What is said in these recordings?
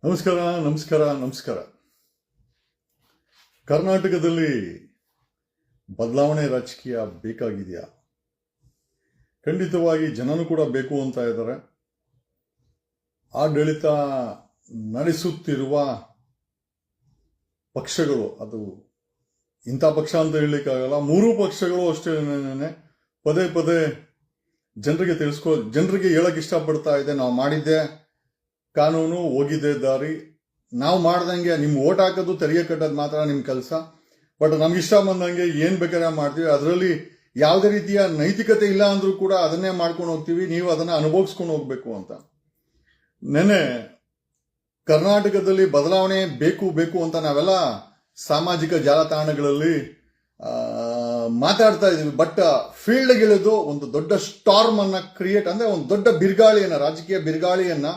ನಮಸ್ಕಾರ ನಮಸ್ಕಾರ ನಮಸ್ಕಾರ. ಕರ್ನಾಟಕದಲ್ಲಿ ಬದಲಾವಣೆ ರಾಜಕೀಯ ಬೇಕಾಗಿದೆಯಾ? ಖಂಡಿತವಾಗಿ ಜನನು ಕೂಡ ಬೇಕು ಅಂತ ಇದ್ದಾರೆ. ಆಡಳಿತ ನಡೆಸುತ್ತಿರುವ ಪಕ್ಷಗಳು, ಅದು ಇಂಥ ಪಕ್ಷ ಅಂತ ಹೇಳಲಿಕ್ಕಾಗಲ್ಲ, ಮೂರೂ ಪಕ್ಷಗಳು ಅಷ್ಟೇ ಪದೇ ಪದೇ ಜನರಿಗೆ ಹೇಳಕ್ ಇಷ್ಟಪಡ್ತಾ ಇದೆ. ನಾವು ಮಾಡಿದ್ದೆ ಕಾನೂನು, ಹೋಗಿದ್ದೆ ದಾರಿ, ನಾವು ಮಾಡ್ದಂಗೆ ನಿಮ್ ಓಟ್ ಹಾಕೋದು ತೆರಿಗೆ ಕಟ್ಟೋದು ಮಾತ್ರ ನಿಮ್ ಕೆಲಸ. ಬಟ್ ನಮ್ಗೆ ಇಷ್ಟ ಬಂದಂಗೆ ಏನ್ ಬೇಕಾದ್ರೆ ಮಾಡ್ತೀವಿ. ಅದರಲ್ಲಿ ಯಾವುದೇ ರೀತಿಯ ನೈತಿಕತೆ ಇಲ್ಲ ಅಂದ್ರೂ ಕೂಡ ಅದನ್ನೇ ಮಾಡ್ಕೊಂಡು ಹೋಗ್ತೀವಿ. ನೀವು ಅದನ್ನ ಅನುಭವಿಸ್ಕೊಂಡು ಹೋಗ್ಬೇಕು ಅಂತ. ನೆನೆ ಕರ್ನಾಟಕದಲ್ಲಿ ಬದಲಾವಣೆ ಬೇಕು ಬೇಕು ಅಂತ ನಾವೆಲ್ಲ ಸಾಮಾಜಿಕ ಜಾಲತಾಣಗಳಲ್ಲಿ ಮಾತಾಡ್ತಾ ಇದೀವಿ. ಬಟ್ ಫೀಲ್ಡ್ಗಿಳಿದು ಒಂದು ದೊಡ್ಡ ಸ್ಟಾರ್ಮ್ ಅನ್ನ ಕ್ರಿಯೇಟ್, ಅಂದ್ರೆ ಒಂದು ದೊಡ್ಡ ಬಿರುಗಾಳಿಯನ್ನ, ರಾಜಕೀಯ ಬಿರುಗಾಳಿಯನ್ನ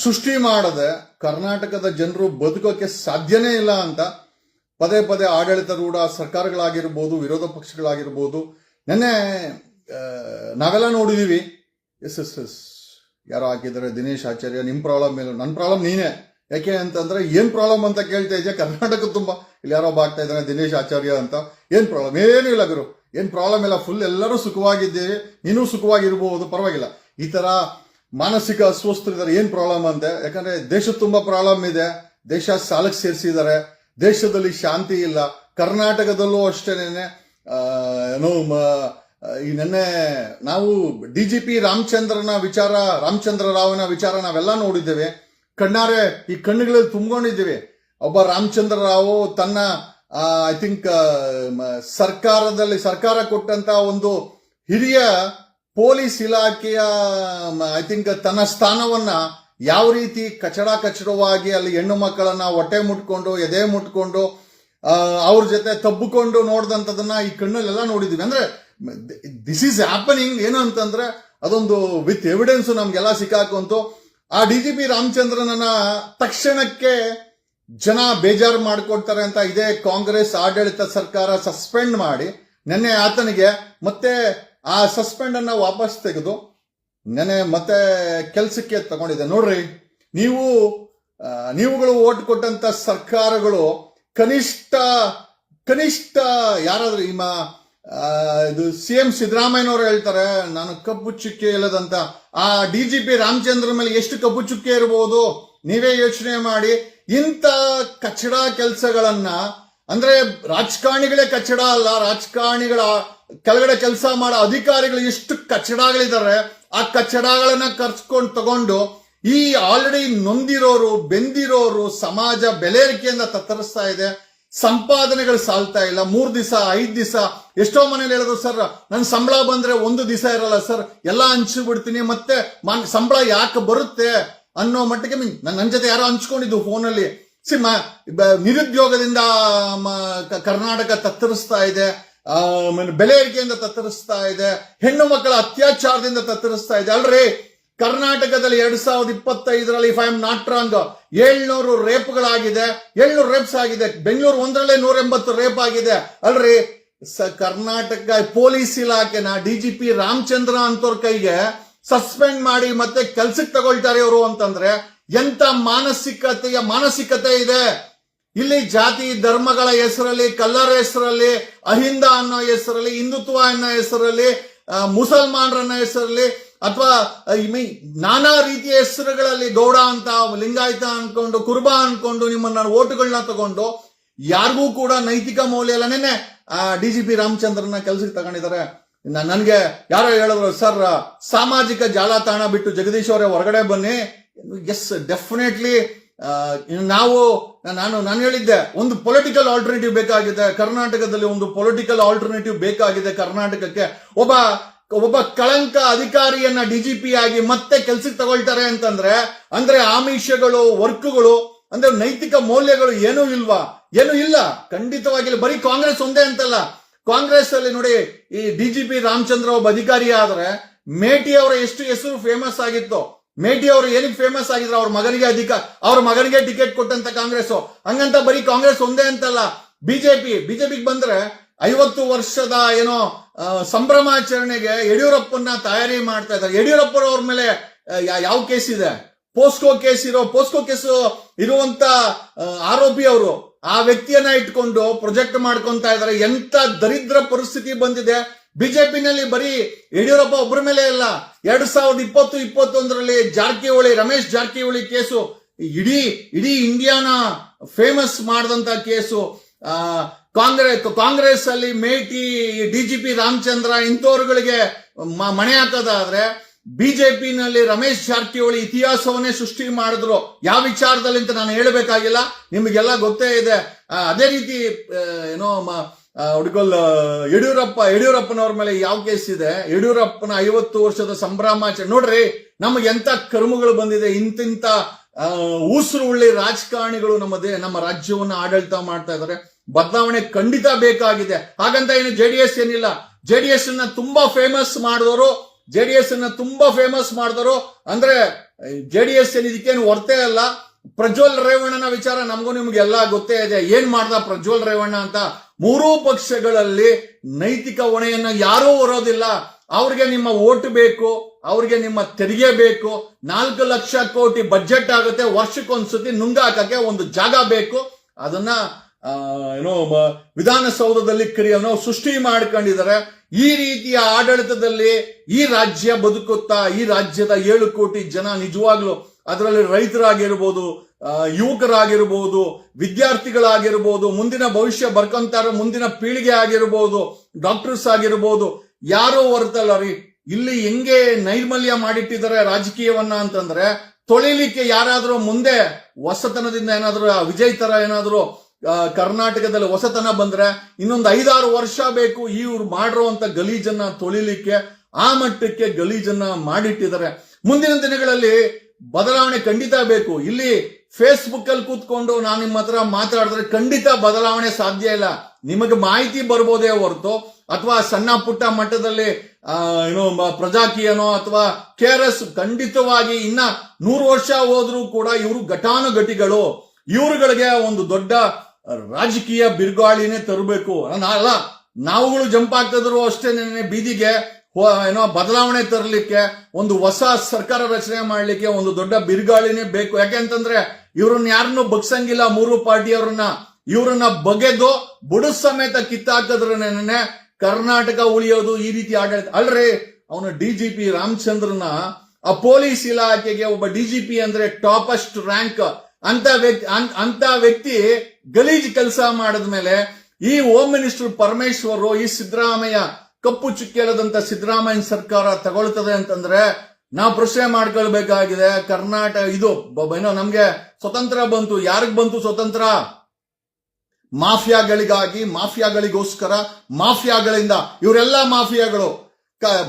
ಸೃಷ್ಟಿ ಮಾಡದೆ ಕರ್ನಾಟಕದ ಜನರು ಬದುಕೋಕೆ ಸಾಧ್ಯನೇ ಇಲ್ಲ ಅಂತ ಪದೇ ಪದೇ ಆಡಳಿತಾರೂಢ ಸರ್ಕಾರಗಳಾಗಿರ್ಬೋದು, ವಿರೋಧ ಪಕ್ಷಗಳಾಗಿರ್ಬೋದು. ನೆನ್ನೆ ನಾವೆಲ್ಲ ನೋಡಿದೀವಿ. ಎಸ್ ಯಾರೋ ಹಾಕಿದ್ದಾರೆ, ದಿನೇಶ್ ಆಚಾರ್ಯ, ನಿಮ್ ಪ್ರಾಬ್ಲಮ್ ಏನು, ನನ್ನ ಪ್ರಾಬ್ಲಮ್ ನೀನೇ. ಯಾಕೆ ಅಂತಂದ್ರೆ ಏನ್ ಪ್ರಾಬ್ಲಮ್ ಅಂತ ಕೇಳ್ತಾ ಇದೆಯಾ? ಕರ್ನಾಟಕ ತುಂಬಾ ಇಲ್ಲಿ ಯಾರೋ ಆಗ್ತಾ ಇದ್ದಾನೆ ದಿನೇಶ್ ಆಚಾರ್ಯ ಅಂತ. ಏನ್ ಪ್ರಾಬ್ಲಮ್? ಏನೂ ಇಲ್ಲ ಗುರು, ಏನ್ ಪ್ರಾಬ್ಲಮ್ ಇಲ್ಲ, ಫುಲ್ ಎಲ್ಲರೂ ಸುಖವಾಗಿದ್ದೇವೆ, ನೀನು ಸುಖವಾಗಿರ್ಬೋದು, ಪರವಾಗಿಲ್ಲ. ಈ ತರ ಮಾನಸಿಕ ಅಸ್ವಸ್ಥರಿದ್ದಾರೆ. ಏನ್ ಪ್ರಾಬ್ಲಮ್ ಅಂತೆ? ಯಾಕಂದ್ರೆ ದೇಶ ತುಂಬಾ ಪ್ರಾಬ್ಲಮ್ ಇದೆ. ದೇಶ ಸಾಲಕ್ಕೆ ಸೇರಿಸಿದ್ದಾರೆ, ದೇಶದಲ್ಲಿ ಶಾಂತಿ ಇಲ್ಲ. ಕರ್ನಾಟಕದಲ್ಲೂ ಅಷ್ಟೇನೆ. ಈ ನೆನ್ನೆ ನಾವು ಡಿಜಿಪಿ ರಾಮಚಂದ್ರ ರಾವನ ವಿಚಾರ ನಾವೆಲ್ಲ ನೋಡಿದ್ದೇವೆ. ಕಣ್ಣಾರೆ ಈ ಕಣ್ಣುಗಳಲ್ಲಿ ತುಂಬಿಕೊಂಡಿದ್ದೇವೆ. ಒಬ್ಬ ರಾಮಚಂದ್ರ ರಾವ್ ತನ್ನ ಐ ಥಿಂಕ್ ಸರ್ಕಾರ ಕೊಟ್ಟಂತ ಒಂದು ಹಿರಿಯ ಪೊಲೀಸ್ ಇಲಾಖೆಯ ಐ ಥಿಂಕ್ ತನ್ನ ಸ್ಥಾನವನ್ನ ಯಾವ ರೀತಿ ಕಚಡವಾಗಿ ಅಲ್ಲಿ ಹೆಣ್ಣು ಮಕ್ಕಳನ್ನ ಹೊಟ್ಟೆ ಮುಟ್ಕೊಂಡು, ಎದೆ ಮುಟ್ಕೊಂಡು, ಅವ್ರ ಜೊತೆ ತಬ್ಬಿಕೊಂಡು ನೋಡ್ದಂಥದನ್ನ ಈ ಕಣ್ಣಲ್ಲೆಲ್ಲ ನೋಡಿದ್ವಿ. ಅಂದ್ರೆ ದಿಸ್ ಈಸ್ ಹ್ಯಾಪನಿಂಗ್. ಏನು ಅಂತಂದ್ರೆ ಅದೊಂದು ವಿತ್ ಎವಿಡೆನ್ಸ್ ನಮ್ಗೆಲ್ಲ ಸಿಕ್ಕಾಕಂತು. ಆ ಡಿಜಿಪಿ ರಾಮಚಂದ್ರನನ್ನ ತಕ್ಷಣಕ್ಕೆ ಜನ ಬೇಜಾರು ಮಾಡ್ಕೊಡ್ತಾರೆ ಅಂತ ಇದೇ ಕಾಂಗ್ರೆಸ್ ಆಡಳಿತ ಸರ್ಕಾರ ಸಸ್ಪೆಂಡ್ ಮಾಡಿ ನೆನ್ನೆ ಆತನಿಗೆ ಮತ್ತೆ ಆ ಸಸ್ಪೆಂಡ್ ಅನ್ನ ವಾಪಸ್ ತೆಗೆದು ನೆನೆ ಮತ್ತೆ ಕೆಲ್ಸಕ್ಕೆ ತಗೊಂಡಿದೆ. ನೋಡ್ರಿ, ನೀವುಗಳು ಓಟ್ ಕೊಟ್ಟಂತ ಸರ್ಕಾರಗಳು ಕನಿಷ್ಠ ಯಾರಾದ್ರೂ ಇದು CM ಸಿದ್ದರಾಮಯ್ಯನವರು ಹೇಳ್ತಾರೆ, ನಾನು ಕಪ್ಪು ಚುಕ್ಕೆ ಇಲ್ಲದಂತ. ಆ ಡಿಜಿಪಿ ರಾಮಚಂದ್ರ ಮೇಲೆ ಎಷ್ಟು ಕಪ್ಪು ಚುಕ್ಕೆ ಇರಬಹುದು? ನೀವೇ ಯೋಚನೆ ಮಾಡಿ. ಇಂಥ ಕಚಡ ಕೆಲಸಗಳನ್ನ, ಅಂದ್ರೆ ರಾಜಕಾರಣಿಗಳೇ ಕಚಡ ಅಲ್ಲ, ರಾಜಕಾರಣಿಗಳ ಕೆಳಗಡೆ ಕೆಲಸ ಮಾಡೋ ಅಧಿಕಾರಿಗಳು ಎಷ್ಟು ಕಚಡಗಳಿದ್ದಾರೆ. ಆ ಕಚಡಗಳನ್ನ ತಗೊಂಡು ಈ ಆಲ್ರೆಡಿ ನೊಂದಿರೋರು, ಬೆಂದಿರೋರು ಸಮಾಜ ಬೆಲೆರಿಕೆಯಿಂದ ತತ್ತರಿಸ್ತಾ ಇದೆ. ಸಂಪಾದನೆಗಳು ಸಾಲ್ತಾ ಇಲ್ಲ. 3 ದಿವಸ 5 ದಿವಸ ಎಷ್ಟೋ ಮನೇಲಿ ಹೇಳಿದ್ರು, ಸರ್ ನನ್ ಸಂಬಳ ಬಂದ್ರೆ 1 ದಿವಸ ಇರಲ್ಲ ಸರ್, ಎಲ್ಲ ಹಂಚ್ಬಿಡ್ತೀನಿ, ಮತ್ತೆ ಸಂಬಳ ಯಾಕೆ ಬರುತ್ತೆ ಅನ್ನೋ ಮಟ್ಟಿಗೆ ನನ್ನ ಜೊತೆ ಯಾರೋ ಹಂಚ್ಕೊಂಡಿದ್ದು ಫೋನಲ್ಲಿ. ನಿರುದ್ಯೋಗದಿಂದ ಕರ್ನಾಟಕ ತತ್ತರಿಸ್ತಾ ಇದೆ, ಬೆಲೆ ಏರಿಕೆಯಿಂದ ತತ್ತರಿಸ್ತಾ ಇದೆ, ಹೆಣ್ಣು ಮಕ್ಕಳ ಅತ್ಯಾಚಾರದಿಂದ ತತ್ತರಿಸ್ತಾ ಇದೆ. ಅಲ್ರಿ, ಕರ್ನಾಟಕದಲ್ಲಿ 2025ರಲ್ಲಿ if I am not wrong 700 ರೇಪ್ಗಳಾಗಿದೆ, 700 ರೇಪ್ಸ್ ಆಗಿದೆ. ಬೆಂಗಳೂರು ಒಂದರಲ್ಲೇ 180 ರೇಪ್ ಆಗಿದೆ. ಅಲ್ರಿ, ಕರ್ನಾಟಕ ಪೊಲೀಸ್ ಇಲಾಖೆನ ಡಿಜಿಪಿ ರಾಮಚಂದ್ರ ಅಂತವ್ರ ಕೈಗೆ ಸಸ್ಪೆಂಡ್ ಮಾಡಿ ಮತ್ತೆ ಕೆಲ್ಸಕ್ಕೆ ತಗೊಳ್ತಾರೆ ಇವರು ಅಂತಂದ್ರೆ ಎಂತ ಮಾನಸಿಕತೆ ಇದೆ ಇಲ್ಲಿ? ಜಾತಿ ಧರ್ಮಗಳ ಹೆಸರಲ್ಲಿ, ಕಲ್ಲರ್ ಹೆಸರಲ್ಲಿ, ಅಹಿಂದ ಅನ್ನೋ ಹೆಸರಲ್ಲಿ, ಹಿಂದುತ್ವ ಅನ್ನೋ ಹೆಸರಲ್ಲಿ, ಮುಸಲ್ಮಾನರನ್ನ ಹೆಸರಲ್ಲಿ, ಅಥವಾ ನಾನಾ ರೀತಿಯ ಹೆಸರುಗಳಲ್ಲಿ ಗೌಡ ಅಂತ, ಲಿಂಗಾಯತ ಅನ್ಕೊಂಡು, ಕುರುಬಾ ಅನ್ಕೊಂಡು ನಿಮ್ಮನ್ನ ಓಟುಗಳನ್ನ ತಗೊಂಡು ಯಾರಿಗೂ ಕೂಡ ನೈತಿಕ ಮೌಲ್ಯ ಇಲ್ಲ. ನೆನ್ನೆ ಡಿಜಿಪಿ ರಾಮಚಂದ್ರನ ಕೆಲ್ಸಕ್ಕೆ ತಗೊಂಡಿದ್ದಾರೆ. ನನ್ಗೆ ಯಾರೋ ಹೇಳಿದ್ರು, ಸರ್ ಸಾಮಾಜಿಕ ಜಾಲತಾಣ ಬಿಟ್ಟು ಜಗದೀಶ್ ಅವರೇ ಹೊರಗಡೆ ಬನ್ನಿ. Yes, definitely. ನಾನು ಹೇಳಿದ್ದೆ, ಒಂದು ಪೊಲಿಟಿಕಲ್ ಆಲ್ಟರ್ನೇಟಿವ್ ಬೇಕಾಗಿದೆ ಕರ್ನಾಟಕದಲ್ಲಿ, ಒಂದು ಪೊಲಿಟಿಕಲ್ ಆಲ್ಟರ್ನೇಟಿವ್ ಬೇಕಾಗಿದೆ ಕರ್ನಾಟಕಕ್ಕೆ. ಒಬ್ಬ ಕಳಂಕ ಅಧಿಕಾರಿಯನ್ನ ಡಿಜಿಪಿ ಆಗಿ ಮತ್ತೆ ಕೆಲ್ಸಕ್ಕೆ ತಗೊಳ್ತಾರೆ ಅಂತಂದ್ರೆ, ಅಂದ್ರೆ ಆಮಿಷಗಳು, ವರ್ಕ್ಗಳು, ಅಂದ್ರೆ ನೈತಿಕ ಮೌಲ್ಯಗಳು ಏನೂ ಇಲ್ವಾ? ಏನೂ ಇಲ್ಲ, ಖಂಡಿತವಾಗಿಲ್ಲ. ಬರೀ ಕಾಂಗ್ರೆಸ್ ಒಂದೇ ಅಂತಲ್ಲ, ಕಾಂಗ್ರೆಸ್ ಅಲ್ಲಿ ನೋಡಿ, ಈ ಡಿಜಿಪಿ ರಾಮಚಂದ್ರ ಒಬ್ಬ ಅಧಿಕಾರಿ ಆದ್ರೆ ಮೇಟಿ ಅವರ ಎಷ್ಟು ಹೆಸರು ಫೇಮಸ್ ಆಗಿತ್ತು. ಮೇಟಿ ಅವರು ಏನಕ್ಕೆ ಫೇಮಸ್ ಆಗಿದ್ರು? ಅವ್ರ ಮಗನಿಗೆ ಟಿಕೆಟ್ ಕೊಟ್ಟಂತ ಕಾಂಗ್ರೆಸ್. ಹಂಗಂತ ಬರೀ ಕಾಂಗ್ರೆಸ್ ಒಂದೇ ಅಂತಲ್ಲ, ಬಿಜೆಪಿಗೆ ಬಂದ್ರೆ 50 ವರ್ಷದ ಏನೋ ಸಂಭ್ರಮಾಚರಣೆಗೆ ಯಡಿಯೂರಪ್ಪನ ತಯಾರಿ ಮಾಡ್ತಾ ಇದ್ದಾರೆ. ಯಡಿಯೂರಪ್ಪನವ್ರ ಮೇಲೆ ಯಾವ ಕೇಸ್ ಇದೆ? ಪೋಸ್ಕೋ ಕೇಸ್ ಇರುವಂತ ಆರೋಪಿ ಅವರು ಆ ವ್ಯಕ್ತಿಯನ್ನ ಇಟ್ಕೊಂಡು ಪ್ರೊಜೆಕ್ಟ್ ಮಾಡ್ಕೊಂತ ಇದಾರೆ. ಎಂತ ದರಿದ್ರ ಪರಿಸ್ಥಿತಿ ಬಂದಿದೆ. ಬಿಜೆಪಿನಲ್ಲಿ ಬರೀ ಯಡಿಯೂರಪ್ಪ ಒಬ್ಬರ ಮೇಲೆ ಇಲ್ಲ, 2020-21 ರಮೇಶ್ ಜಾರಕಿಹೊಳಿ ಕೇಸು ಇಡೀ ಇಂಡಿಯಾನ ಫೇಮಸ್ ಮಾಡಿದಂತ ಕೇಸು. ಕಾಂಗ್ರೆಸ್ ಅಲ್ಲಿ ಮೇಟಿ, ಡಿಜಿಪಿ ರಾಮಚಂದ್ರ ಇಂಥವ್ರುಗಳಿಗೆ ಮಣೆ ಹಾಕೋದಾದ್ರೆ ಬಿಜೆಪಿನಲ್ಲಿ ರಮೇಶ್ ಜಾರಕಿಹೊಳಿ ಇತಿಹಾಸವನ್ನೇ ಸೃಷ್ಟಿ ಮಾಡಿದ್ರು. ಯಾವ ವಿಚಾರದಲ್ಲಿ ಅಂತ ನಾನು ಹೇಳಬೇಕಾಗಿಲ್ಲ, ನಿಮಗೆಲ್ಲ ಗೊತ್ತೇ ಇದೆ. ಅದೇ ರೀತಿ ಯಡಿಯೂರಪ್ಪನವ್ರ ಮೇಲೆ ಯಾವ ಕೇಸ್ ಇದೆ? ಯಡಿಯೂರಪ್ಪನ 50 ವರ್ಷದ ಸಂಭ್ರಮಾಚರಣೆ ನೋಡ್ರಿ. ನಮಗೆ ಎಂತ ಕರ್ಮಗಳು ಬಂದಿದೆ. ಇಂತಿಂತ ಉಸಿರು ಉಳ್ಳಿ ರಾಜಕಾರಣಿಗಳು ನಮ್ಮ ರಾಜ್ಯವನ್ನ ಆಡಳಿತ ಮಾಡ್ತಾ ಇದ್ದಾರೆ. ಬದಲಾವಣೆ ಖಂಡಿತ ಬೇಕಾಗಿದೆ. ಹಾಗಂತ ಏನು ಜೆಡಿಎಸ್ ಏನಿಲ್ಲ. ಜೆಡಿಎಸ್ ಅನ್ನ ತುಂಬಾ ಫೇಮಸ್ ಮಾಡಿದವರು ಅಂದ್ರೆ ಜೆಡಿಎಸ್ ಇದಕ್ಕೇನು ಹೊರತೇ ಅಲ್ಲ. ಪ್ರಜ್ವಲ್ ರೇವಣ್ಣನ ವಿಚಾರ ನಮಗೂ ನಿಮ್ಗೆಲ್ಲ ಗೊತ್ತೇ ಇದೆ. ಏನ್ ಮಾಡ್ದ ಪ್ರಜ್ವಲ್ ರೇವಣ್ಣ ಅಂತ. ಮೂರೂ ಪಕ್ಷಗಳಲ್ಲಿ ನೈತಿಕ ಹೊಣೆಯನ್ನ ಯಾರೂ ಹೊರೋದಿಲ್ಲ. ಅವ್ರಿಗೆ ನಿಮ್ಮ ಓಟ್ ಬೇಕು, ಅವ್ರಿಗೆ ನಿಮ್ಮ ತೆರಿಗೆ ಬೇಕು. 4 ಲಕ್ಷ ಕೋಟಿ ಬಜೆಟ್ ಆಗುತ್ತೆ, ವರ್ಷಕ್ಕೊಂದ್ಸತಿ ನುಂಗಾಕಕ್ಕೆ ಒಂದು ಜಾಗ ಬೇಕು. ಅದನ್ನ ವಿಧಾನಸೌಧದಲ್ಲಿ ಸೃಷ್ಟಿ ಮಾಡ್ಕೊಂಡಿದ್ದಾರೆ. ಈ ರೀತಿಯ ಆಡಳಿತದಲ್ಲಿ ಈ ರಾಜ್ಯ ಬದುಕುತ್ತಾ? ಈ ರಾಜ್ಯದ 7 ಕೋಟಿ ಜನ ನಿಜವಾಗ್ಲು, ಅದರಲ್ಲಿ ರೈತರಾಗಿರ್ಬೋದು, ಯುವಕರಾಗಿರ್ಬೋದು, ವಿದ್ಯಾರ್ಥಿಗಳಾಗಿರ್ಬೋದು, ಮುಂದಿನ ಭವಿಷ್ಯ ಬರ್ಕೊಂತಾರ ಮುಂದಿನ ಪೀಳಿಗೆ ಆಗಿರ್ಬೋದು, ಡಾಕ್ಟರ್ಸ್ ಆಗಿರ್ಬೋದು, ಯಾರೋ ಹೊರತಲ್ಲ ರೀ. ಇಲ್ಲಿ ಹೆಂಗೆ ನೈರ್ಮಲ್ಯ ಮಾಡಿಟ್ಟಿದ್ದಾರೆ ರಾಜಕೀಯವನ್ನ ಅಂತಂದ್ರೆ, ತೊಳಿಲಿಕ್ಕೆ ಯಾರಾದ್ರೂ ಮುಂದೆ ಹೊಸತನದಿಂದ ಏನಾದ್ರು ವಿಜಯ್ ತರ ಏನಾದ್ರು ಕರ್ನಾಟಕದಲ್ಲಿ ಹೊಸತನ ಬಂದ್ರೆ ಇನ್ನೊಂದು 5-6 ವರ್ಷ ಬೇಕು ಇವ್ರು ಮಾಡಿರುವಂತ ಗಲೀಜನ್ನ ತೊಳಿಲಿಕ್ಕೆ. ಆ ಮಟ್ಟಕ್ಕೆ ಗಲೀಜನ್ನ ಮಾಡಿಟ್ಟಿದ್ದಾರೆ. ಮುಂದಿನ ದಿನಗಳಲ್ಲಿ ಬದಲಾವಣೆ ಖಂಡಿತ ಬೇಕು. ಇಲ್ಲಿ ಫೇಸ್ಬುಕ್ ಅಲ್ಲಿ ಕೂತ್ಕೊಂಡು ನಾನು ನಿಮ್ಮ ಹತ್ರ ಮಾತಾಡಿದ್ರೆ ಖಂಡಿತ ಬದಲಾವಣೆ ಸಾಧ್ಯ ಇಲ್ಲ. ನಿಮಗೆ ಮಾಹಿತಿ ಬರ್ಬೋದೇ ಹೊರತು, ಅಥವಾ ಸಣ್ಣ ಪುಟ್ಟ ಮಟ್ಟದಲ್ಲಿ ಪ್ರಜಾಕೀಯನೋ ಅಥವಾ KRS ಖಂಡಿತವಾಗಿ ಇನ್ನ 100 ವರ್ಷ ಹೋದ್ರೂ ಕೂಡ ಇವರು ಘಟಾನುಘಟಿಗಳು. ಇವರುಗಳಿಗೆ ಒಂದು ದೊಡ್ಡ ರಾಜಕೀಯ ಬಿರುಗಾಳಿನೇ ತರಬೇಕು. ನಾವುಗಳು ಜಂಪ್ ಆಗ್ತಿದ್ರು ಅಷ್ಟೇ ಬೀದಿಗೆ ಬದಲಾವಣೆ ತರಲಿಕ್ಕೆ, ಒಂದು ಹೊಸ ಸರ್ಕಾರ ರಚನೆ ಮಾಡ್ಲಿಕ್ಕೆ ಒಂದು ದೊಡ್ಡ ಬಿರುಗಾಳಿನೇ ಬೇಕು. ಯಾಕೆಂತಂದ್ರೆ ಇವ್ರನ್ನ ಯಾರನ್ನು ಬಗ್ಸಂಗಿಲ್ಲ. 3 ಪಾರ್ಟಿಯವ್ರನ್ನ ಇವ್ರನ್ನ ಬಗೆದು ಬುಡ ಸಮೇತ ಕಿತ್ತಾಕಿದ್ರೇನೆ ಕರ್ನಾಟಕ ಉಳಿಯೋದು. ಈ ರೀತಿ ಆಡಳಿತ ಅಲ್ರಿ. ಅವನು DGP ರಾಮಚಂದ್ರನ ಆ ಪೊಲೀಸ್ ಇಲಾಖೆಗೆ ಒಬ್ಬ DGP ಅಂದ್ರೆ ಟಾಪೆಸ್ಟ್ ರ್ಯಾಂಕ್ ಅಂತ ವ್ಯಕ್ತಿ ಗಲೀಜ್ ಕೆಲಸ ಮಾಡಿದ್ಮೇಲೆ ಈ ಹೋಮ್ ಮಿನಿಸ್ಟರ್ ಪರಮೇಶ್ವರ್, ಈ ಸಿದ್ದರಾಮಯ್ಯ ಕಪ್ಪು ಚುಕ್ಕೆಲದಂತ ಸಿದ್ದರಾಮಯ್ಯ ಸರ್ಕಾರ ತಗೊಳ್ತದೆ ಅಂತಂದ್ರೆ ನಾವು ಪ್ರಶ್ನೆ ಮಾಡ್ಕೊಳ್ಬೇಕಾಗಿದೆ. ಕರ್ನಾಟಕ ನಮ್ಗೆ ಸ್ವತಂತ್ರ ಬಂತು. ಯಾರಿಗ್ ಬಂತು ಸ್ವತಂತ್ರ? ಮಾಫಿಯಾಗಳಿಗೋಸ್ಕರ, ಮಾಫಿಯಾಗಳಿಂದ. ಇವರೆಲ್ಲ ಮಾಫಿಯಾಗಳು.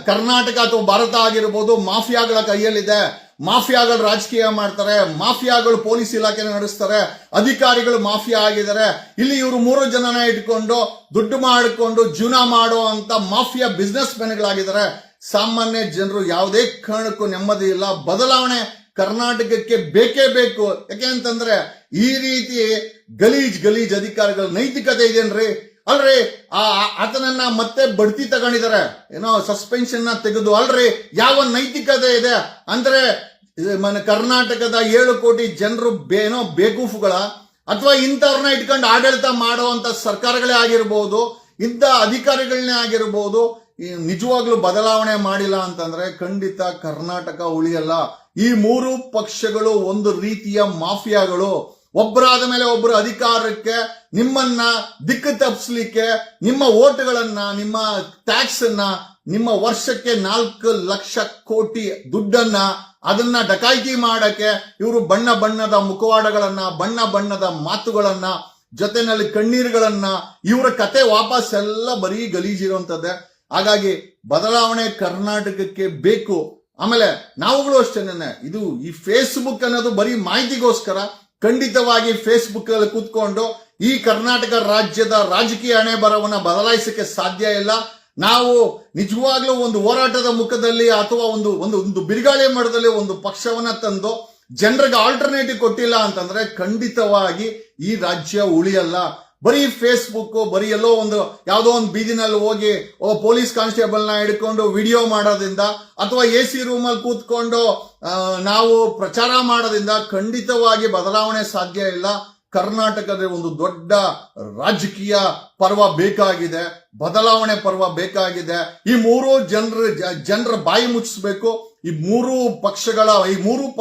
ಕರ್ನಾಟಕ ಅಥವಾ ಭಾರತ ಆಗಿರ್ಬೋದು ಮಾಫಿಯಾಗಳ ಕೈಯಲ್ಲಿದೆ. ಮಾಫಿಯಾಗಳು ರಾಜಕೀಯ ಮಾಡ್ತಾರೆ, ಮಾಫಿಯಾಗಳು ಪೊಲೀಸ್ ಇಲಾಖೆ ನಡೆಸ್ತಾರೆ, ಅಧಿಕಾರಿಗಳು ಮಾಫಿಯಾ ಆಗಿದ್ದಾರೆ. ಇಲ್ಲಿ ಇವರು 3 ಜನನ ಇಟ್ಕೊಂಡು ದುಡ್ಡು ಮಾಡಿಕೊಂಡು ಜೀವನ ಮಾಡುವಂತ ಮಾಫಿಯಾ ಬಿಸ್ನೆಸ್ ಮೆನ್ಗಳಾಗಿದ್ದಾರೆ. ಸಾಮಾನ್ಯ ಜನರು ಯಾವುದೇ ಕಾರಣಕ್ಕೂ ನೆಮ್ಮದಿ ಇಲ್ಲ. ಬದಲಾವಣೆ ಕರ್ನಾಟಕಕ್ಕೆ ಬೇಕೇ ಬೇಕು. ಯಾಕೆ ಅಂತಂದ್ರೆ ಈ ರೀತಿ ಗಲೀಜ್ ಅಧಿಕಾರಿಗಳ ನೈತಿಕತೆ ಇದೆನ್ರಿ? ಅಲ್ರಿ, ಆತನನ್ನ ಮತ್ತೆ ಬಡ್ತಿ ತಗೊಂಡಿದ್ದಾರೆ, ಸಸ್ಪೆನ್ಷನ್ ತೆಗೆದು. ಅಲ್ರಿ, ಯಾವ ನೈತಿಕತೆ ಇದೆ ಅಂದ್ರೆ ಕರ್ನಾಟಕದ 7 ಕೋಟಿ ಜನರು ಬೇಕೂಫುಗಳ, ಅಥವಾ ಇಂಥವ್ರನ್ನ ಇಟ್ಕೊಂಡು ಆಡಳಿತ ಮಾಡುವಂತ ಸರ್ಕಾರಗಳೇ ಆಗಿರ್ಬೋದು, ಇಂಥ ಅಧಿಕಾರಿಗಳನ್ನೇ ಆಗಿರ್ಬೋದು. ನಿಜವಾಗ್ಲೂ ಬದಲಾವಣೆ ಮಾಡಿಲ್ಲ ಅಂತಂದ್ರೆ ಖಂಡಿತ ಕರ್ನಾಟಕ ಉಳಿಯಲ್ಲ. ಈ 3 ಪಕ್ಷಗಳು ಒಂದು ರೀತಿಯ ಮಾಫಿಯಾಗಳು. ಒಬ್ಬರಾದ ಮೇಲೆ ಒಬ್ಬರು ಅಧಿಕಾರಕ್ಕೆ ನಿಮ್ಮನ್ನ ದಿಕ್ಕು ತಪ್ಪಿಸ್ಲಿಕ್ಕೆ, ನಿಮ್ಮ ಓಟ್ಗಳನ್ನ, ನಿಮ್ಮ ಟ್ಯಾಕ್ಸ್ ಅನ್ನ, ನಿಮ್ಮ ವರ್ಷಕ್ಕೆ 4 ಲಕ್ಷ ಕೋಟಿ ದುಡ್ಡನ್ನ ಅದನ್ನ ಡಕಾಯಿತಿ ಮಾಡಕ್ಕೆ ಇವರು ಬಣ್ಣ ಬಣ್ಣದ ಮುಖವಾಡಗಳನ್ನ, ಬಣ್ಣ ಬಣ್ಣದ ಮಾತುಗಳನ್ನ, ಜೊತೆನಲ್ಲಿ ಕಣ್ಣೀರುಗಳನ್ನ, ಇವರ ಕತೆ ವಾಪಸ್ ಎಲ್ಲ ಬರೀ ಗಲೀಜಿರುವಂತದ್ದೇ. ಹಾಗಾಗಿ ಬದಲಾವಣೆ ಕರ್ನಾಟಕಕ್ಕೆ ಬೇಕು. ಆಮೇಲೆ ನಾವುಗಳು ಅಷ್ಟೇನೆ, ಈ ಫೇಸ್ಬುಕ್ ಅನ್ನೋದು ಬರೀ ಮಾಹಿತಿಗೋಸ್ಕರ. ಖಂಡಿತವಾಗಿ ಫೇಸ್ಬುಕ್ ಅಲ್ಲಿ ಕೂತ್ಕೊಂಡು ಈ ಕರ್ನಾಟಕ ರಾಜ್ಯದ ರಾಜಕೀಯ ಹಣೆ ಬರವನ್ನ ಬದಲಾಯಿಸಕ್ಕೆ ಸಾಧ್ಯ ಇಲ್ಲ. ನಾವು ನಿಜವಾಗ್ಲೂ ಒಂದು ಹೋರಾಟದ ಮುಖದಲ್ಲಿ ಅಥವಾ ಒಂದು ಬಿರುಗಾಳಿ ಮಟ್ಟದಲ್ಲಿ ಒಂದು ಪಕ್ಷವನ್ನ ತಂದು ಜನರಿಗೆ ಆಲ್ಟರ್ನೇಟಿವ್ ಕೊಟ್ಟಿಲ್ಲ ಅಂತಂದ್ರೆ ಖಂಡಿತವಾಗಿ ಈ ರಾಜ್ಯ ಉಳಿಯಲ್ಲ. ಬರೀ ಫೇಸ್ಬುಕ್, ಬರೀ ಎಲ್ಲೋ ಒಂದು ಯಾವುದೋ ಒಂದು ಬೀದಿನಲ್ಲಿ ಹೋಗಿ ಪೊಲೀಸ್ ಕಾನ್ಸ್ಟೇಬಲ್ ನ ಹಿಡ್ಕೊಂಡು ವಿಡಿಯೋ ಮಾಡೋದ್ರಿಂದ ಅಥವಾ AC ರೂಮಲ್ಲಿ ಕೂತ್ಕೊಂಡು ನಾವು ಪ್ರಚಾರ ಮಾಡೋದ್ರಿಂದ ಖಂಡಿತವಾಗಿ ಬದಲಾವಣೆ ಸಾಧ್ಯ ಇಲ್ಲ. ಕರ್ನಾಟಕದ ಒಂದು ದೊಡ್ಡ ರಾಜಕೀಯ ಪರ್ವ ಬೇಕಾಗಿದೆ, ಬದಲಾವಣೆ ಪರ್ವ ಬೇಕಾಗಿದೆ. ಈ ಮೂರು ಜನರ ಬಾಯಿ ಮುಚ್ಚಿಸ್ಬೇಕು. ಈ ಮೂರು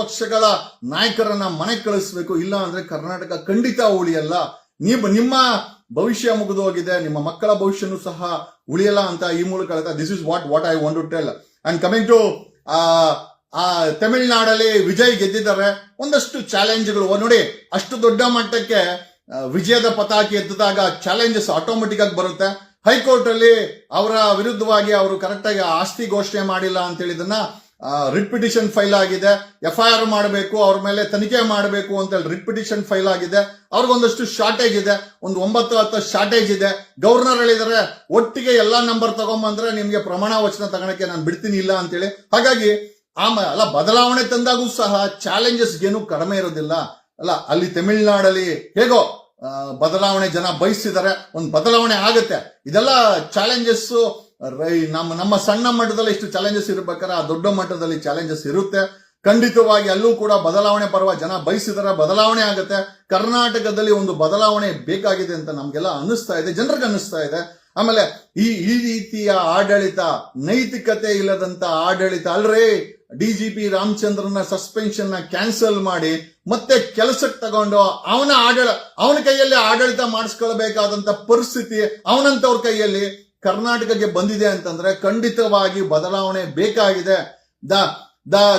ಪಕ್ಷಗಳ ನಾಯಕರನ್ನ ಮನೆ ಕಳಿಸ್ಬೇಕು. ಇಲ್ಲ ಅಂದ್ರೆ ಕರ್ನಾಟಕ ಖಂಡಿತ ಉಳಿಯಲ್ಲ. ನಿಮ್ಮ ಭವಿಷ್ಯ ಮುಗಿದೋಗಿದೆ, ನಿಮ್ಮ ಮಕ್ಕಳ ಭವಿಷ್ಯನೂ ಸಹ ಉಳಿಯಲ್ಲ ಅಂತ ಈ ಮೂಲಕ ಹೇಳ್ತಾ this is what I want to tell. And coming to ತಮಿಳುನಾಡಲ್ಲಿ ವಿಜಯ್ ಗೆದ್ದಿದ್ದಾರೆ. ಒಂದಷ್ಟು ಚಾಲೆಂಜ್ಗಳು ನೋಡಿ, ಅಷ್ಟು ದೊಡ್ಡ ಮಟ್ಟಕ್ಕೆ ವಿಜಯದ ಪತಾಕೆ ಎತ್ತಿದಾಗ ಚಾಲೆಂಜಸ್ ಆಟೋಮೆಟಿಕ್ ಆಗಿ ಬರುತ್ತೆ. ಹೈಕೋರ್ಟ್ ಅಲ್ಲಿ ಅವರ ವಿರುದ್ಧವಾಗಿ ಅವರು ಕರೆಕ್ಟ್ ಆಗಿ ಆಸ್ತಿ ಘೋಷಣೆ ಮಾಡಿಲ್ಲ ಅಂತ ಹೇಳಿದನ್ನ ರಿಟ್ ಪಿಟಿಷನ್ ಫೈಲ್ ಆಗಿದೆ. FIR ಮಾಡಬೇಕು, ಅವ್ರ ಮೇಲೆ ತನಿಖೆ ಮಾಡಬೇಕು ಅಂತ ಹೇಳಿ ರಿಟ್ ಪಿಟಿಷನ್ ಫೈಲ್ ಆಗಿದೆ. ಅವ್ರಿಗೊಂದಷ್ಟು ಶಾರ್ಟೇಜ್ ಇದೆ, ಒಂದು 9-10 ಶಾರ್ಟೇಜ್ ಇದೆ. ಗವರ್ನರ್ ಹೇಳಿದರೆ ಒಟ್ಟಿಗೆ ಎಲ್ಲಾ ನಂಬರ್ ತಗೊಂಬಂದ್ರೆ ನಿಮ್ಗೆ ಪ್ರಮಾಣ ವಚನ ತಗೊಳಕ್ಕೆ ನಾನು ಬಿಡ್ತೀನಿ ಇಲ್ಲ ಅಂತೇಳಿ. ಹಾಗಾಗಿ ಅಲ್ಲ, ಬದಲಾವಣೆ ತಂದಾಗೂ ಸಹ ಚಾಲೆಂಜಸ್ ಏನು ಕಡಿಮೆ ಇರೋದಿಲ್ಲ ಅಲ್ಲ. ಅಲ್ಲಿ ತಮಿಳುನಾಡಲ್ಲಿ ಹೇಗೋ ಬದಲಾವಣೆ ಜನ ಬಯಸಿದ್ದಾರೆ, ಒಂದು ಬದಲಾವಣೆ ಆಗುತ್ತೆ. ಇದೆಲ್ಲ ಚಾಲೆಂಜಸ್ ನಮ್ಮ ಸಣ್ಣ ಮಟ್ಟದಲ್ಲಿ ಇಷ್ಟು ಚಾಲೆಂಜಸ್ ಇರ್ಬೇಕಾದ್ರೆ ಆ ದೊಡ್ಡ ಮಟ್ಟದಲ್ಲಿ ಚಾಲೆಂಜಸ್ ಇರುತ್ತೆ. ಖಂಡಿತವಾಗಿ ಅಲ್ಲೂ ಕೂಡ ಬದಲಾವಣೆ ಪರ್ವ ಜನ ಬಯಸಿದರೆ ಬದಲಾವಣೆ ಆಗುತ್ತೆ. ಕರ್ನಾಟಕದಲ್ಲಿ ಒಂದು ಬದಲಾವಣೆ ಬೇಕಾಗಿದೆ ಅಂತ ನಮ್ಗೆಲ್ಲ ಅನ್ನಿಸ್ತಾ ಇದೆ, ಜನರಿಗೆ ಅನ್ನಿಸ್ತಾ ಇದೆ. ಆಮೇಲೆ ಈ ರೀತಿಯ ಆಡಳಿತ, ನೈತಿಕತೆ ಇಲ್ಲದಂತ ಆಡಳಿತ ಅಲ್ರೇ. DGP ರಾಮಚಂದ್ರನ ಸಸ್ಪೆನ್ಷನ್ ನ ಕ್ಯಾನ್ಸಲ್ ಮಾಡಿ ಮತ್ತೆ ಕೆಲಸಕ್ಕೆ ತಗೊಂಡು ಅವನ ಕೈಯಲ್ಲಿ ಆಡಳಿತ ಮಾಡಿಸ್ಕೊಳ್ಬೇಕಾದಂತ ಪರಿಸ್ಥಿತಿ ಅವನಂತವ್ರ ಕೈಯಲ್ಲಿ ಕರ್ನಾಟಕಕ್ಕೆ ಬಂದಿದೆ ಅಂತಂದ್ರೆ ಖಂಡಿತವಾಗಿ ಬದಲಾವಣೆ ಬೇಕಾಗಿದೆ.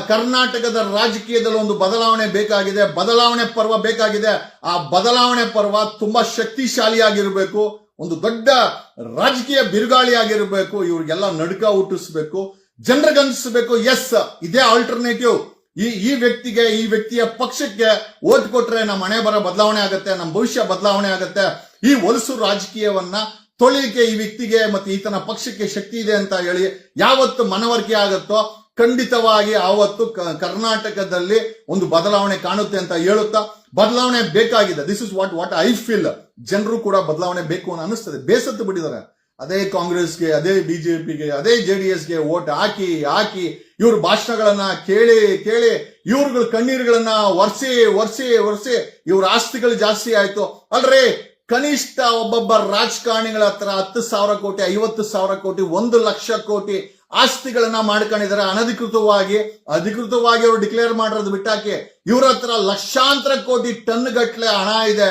ಕರ್ನಾಟಕದ ರಾಜಕೀಯದಲ್ಲಿ ಒಂದು ಬದಲಾವಣೆ ಬೇಕಾಗಿದೆ, ಬದಲಾವಣೆ ಪರ್ವ ಬೇಕಾಗಿದೆ. ಆ ಬದಲಾವಣೆ ಪರ್ವ ತುಂಬಾ ಶಕ್ತಿಶಾಲಿಯಾಗಿರ್ಬೇಕು, ಒಂದು ದೊಡ್ಡ ರಾಜಕೀಯ ಬಿರುಗಾಳಿ ಆಗಿರ್ಬೇಕು. ಇವ್ರಿಗೆಲ್ಲ ನಡುಕ ಹುಟ್ಟಿಸ್ಬೇಕು, ಜನರಿಗನ್ನಿಸ್ಬೇಕು ಎಸ್ ಇದೇ ಆಲ್ಟರ್ನೇಟಿವ್. ಈ ವ್ಯಕ್ತಿಯ ಪಕ್ಷಕ್ಕೆ ಓಟ್ ಕೊಟ್ರೆ ನಮ್ಮ ಹಣೆ ಬರ ಬದಲಾವಣೆ ಆಗುತ್ತೆ, ನಮ್ಮ ಭವಿಷ್ಯ ಬದಲಾವಣೆ ಆಗುತ್ತೆ. ಈ ಹೊಲಸು ರಾಜಕೀಯವನ್ನ ತೊಳಿಲಿಕ್ಕೆ ಈ ವ್ಯಕ್ತಿಗೆ ಮತ್ತೆ ಈತನ ಪಕ್ಷಕ್ಕೆ ಶಕ್ತಿ ಇದೆ ಅಂತ ಹೇಳಿ ಯಾವತ್ತು ಮನವರಿಕೆ ಆಗುತ್ತೋ ಖಂಡಿತವಾಗಿ ಆವತ್ತು ಕರ್ನಾಟಕದಲ್ಲಿ ಒಂದು ಬದಲಾವಣೆ ಕಾಣುತ್ತೆ ಅಂತ ಹೇಳುತ್ತಾ, ಬದಲಾವಣೆ ಬೇಕಾಗಿದೆ. This is what I feel. ಜನರು ಕೂಡ ಬದಲಾವಣೆ ಬೇಕು ಅಂತ ಅನಿಸ್ತದೆ. ಬೇಸತ್ತು ಬಿಟ್ಟಿದ್ದಾರೆ ಅದೇ ಕಾಂಗ್ರೆಸ್ಗೆ, ಅದೇ ಬಿಜೆಪಿಗೆ, ಅದೇ JDSಗೆ ಓಟ್ ಹಾಕಿ ಇವ್ರ ಭಾಷಣಗಳನ್ನ ಕೇಳಿ ಇವ್ರಗಳ ಕಣ್ಣೀರುಗಳನ್ನ ಒರೆಸಿ ಇವ್ರ ಆಸ್ತಿಗಳು ಜಾಸ್ತಿ ಆಯ್ತು ಅಲ್ರಿ. ಕನಿಷ್ಠ ಒಬ್ಬೊಬ್ಬ ರಾಜಕಾರಣಿಗಳ ಹತ್ರ 10,000 ಕೋಟಿ, 50,000 ಕೋಟಿ, 1 ಲಕ್ಷ ಕೋಟಿ ಆಸ್ತಿಗಳನ್ನ ಮಾಡ್ಕೊಂಡಿದ್ದಾರೆ ಅನಧಿಕೃತವಾಗಿ. ಅಧಿಕೃತವಾಗಿ ಅವರು ಡಿಕ್ಲೇರ್ ಮಾಡಿರೋದು ಬಿಟ್ಟಾಕಿ ಇವ್ರ ಹತ್ರ ಲಕ್ಷಾಂತರ ಕೋಟಿ ಟನ್ ಗಟ್ಲೆ ಹಣ ಇದೆ.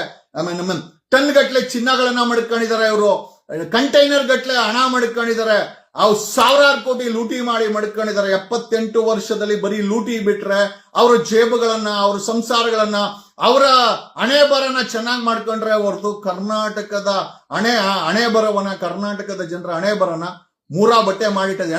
ಟನ್ ಗಟ್ಲೆ ಚಿನ್ನಗಳನ್ನ ಮಾಡ್ಕೊಂಡಿದ್ದಾರೆ ಇವರು, ಕಂಟೈನರ್ ಗಟ್ಲೆ ಹಣ ಮಾಡ್ಕೊಂಡಿದ್ದಾರೆ. ಅವು 1000 ಕೋಟಿ ಲೂಟಿ ಮಾಡಿ ಮಾಡ್ಕೊಂಡಿದ್ದಾರೆ. 78 ವರ್ಷದಲ್ಲಿ ಬರೀ ಲೂಟಿ ಬಿಟ್ರೆ ಅವರ ಜೇಬುಗಳನ್ನ, ಅವ್ರ ಸಂಸಾರಗಳನ್ನ, ಅವರ ಹಣೆ ಬರನ ಚೆನ್ನಾಗಿ ಮಾಡ್ಕೊಂಡ್ರೆ ಹೊರತು ಕರ್ನಾಟಕದ ಹಣೆ ಬರವನ್ನ, ಕರ್ನಾಟಕದ ಜನರ ಹಣೆ ಬರನ ಮೂರಾ ಬಟ್ಟೆ ಮಾಡಿಟ್ಟದೆ.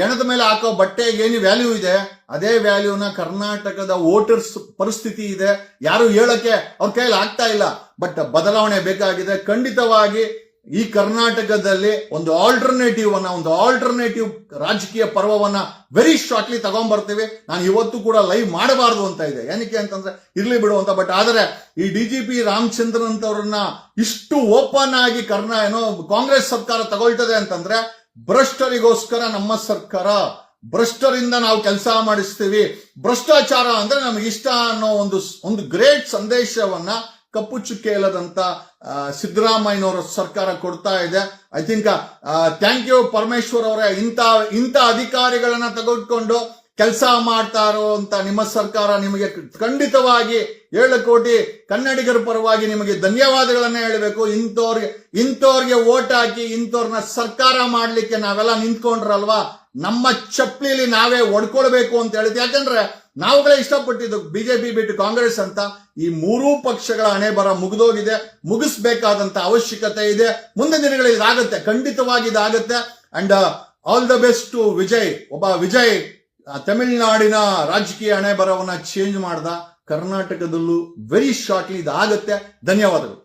ಹೆಣದ ಮೇಲೆ ಹಾಕೋ ಬಟ್ಟೆಗೆ ಏನು ವ್ಯಾಲ್ಯೂ ಇದೆ ಅದೇ ವ್ಯಾಲ್ಯೂನ ಕರ್ನಾಟಕದ ವೋಟರ್ಸ್ ಪರಿಸ್ಥಿತಿ ಇದೆ. ಯಾರು ಹೇಳಕ್ಕೆ ಅವ್ರ ಕೈಯಲ್ಲಿ ಆಗ್ತಾ ಇಲ್ಲ. ಬಟ್ ಬದಲಾವಣೆ ಬೇಕಾಗಿದೆ. ಖಂಡಿತವಾಗಿ ಈ ಕರ್ನಾಟಕದಲ್ಲಿ ಒಂದು ಆಲ್ಟರ್ನೇಟಿವ್ ರಾಜಕೀಯ ಪರ್ವವನ್ನ ವೆರಿ ಶಾರ್ಟ್ಲಿ ತಗೊಂಡ್ಬರ್ತೀವಿ. ನಾನು ಇವತ್ತು ಕೂಡ ಲೈವ್ ಮಾಡಬಾರ್ದು ಅಂತ ಇದೆ, ಏನಕ್ಕೆ ಅಂತಂದ್ರೆ ಇರ್ಲಿ ಬಿಡು ಅಂತ. ಬಟ್ ಆದರೆ ಈ DGP ರಾಮಚಂದ್ರನ್ ಅಂತವ್ರನ್ನ ಇಷ್ಟು ಓಪನ್ ಆಗಿ ಕಾಂಗ್ರೆಸ್ ಸರ್ಕಾರ ತಗೊಳ್ತದೆ ಅಂತಂದ್ರೆ ಭ್ರಷ್ಟರಿಗೋಸ್ಕರ ನಮ್ಮ ಸರ್ಕಾರ, ಭ್ರಷ್ಟರಿಂದ ನಾವು ಕೆಲಸ ಮಾಡಿಸ್ತೀವಿ, ಭ್ರಷ್ಟಾಚಾರ ಅಂದ್ರೆ ನಮ್ಗೆ ಇಷ್ಟ ಅನ್ನೋ ಒಂದು ಗ್ರೇಟ್ ಸಂದೇಶವನ್ನ ಕಪ್ಪು ಚುಕ್ಕೆ ಇಲ್ಲದಂತ ಸಿದ್ದರಾಮಯ್ಯನವರ ಸರ್ಕಾರ ಕೊಡ್ತಾ ಇದೆ. I think thank you Parameshwar ಅವರೇ. ಇಂಥ ಅಧಿಕಾರಿಗಳನ್ನ ತೆಗೆದುಕೊಂಡು ಕೆಲಸ ಮಾಡ್ತಾ ಇರುವಂತ ನಿಮ್ಮ ಸರ್ಕಾರ, ನಿಮಗೆ ಖಂಡಿತವಾಗಿ 7 ಕೋಟಿ ಕನ್ನಡಿಗರ ಪರವಾಗಿ ನಿಮಗೆ ಧನ್ಯವಾದಗಳನ್ನ ಹೇಳಬೇಕು. ಇಂಥವ್ರಿಗೆ ಓಟ್ ಹಾಕಿ ಇಂಥವ್ರನ್ನ ಸರ್ಕಾರ ಮಾಡ್ಲಿಕ್ಕೆ ನಾವೆಲ್ಲ ನಿಂತ್ಕೊಂಡ್ರಲ್ವಾ, ನಮ್ಮ ಚಪ್ಪಲಿಲಿ ನಾವೇ ಒಡ್ಕೊಳ್ಬೇಕು ಅಂತ ಹೇಳಿದ್ವಿ. ಯಾಕಂದ್ರೆ ನಾವುಗಳೇ ಇಷ್ಟಪಟ್ಟಿದ್ದು ಬಿಜೆಪಿ ಬಿಟ್ಟು ಕಾಂಗ್ರೆಸ್ ಅಂತ. ಈ ಮೂರೂ ಪಕ್ಷಗಳ ಹಣೆ ಬರ ಮುಗಿದೋಗಿದೆ, ಮುಗಿಸ್ಬೇಕಾದಂತ ಅವಶ್ಯಕತೆ ಇದೆ. ಮುಂದಿನ ದಿನಗಳಲ್ಲಿ ಇದಾಗುತ್ತೆ, ಖಂಡಿತವಾಗಿ ಇದಾಗುತ್ತೆ. And all the best to Vijay. Vijay ತಮಿಳುನಾಡಿನ ರಾಜಕೀಯ ಹಣೆ ಬರವನ್ನ ಚೇಂಜ್ ಮಾಡ್ದ. ಕರ್ನಾಟಕದಲ್ಲೂ ವೆರಿ ಶಾರ್ಟ್ಲಿ ಇದಾಗುತ್ತೆ. ಧನ್ಯವಾದಗಳು.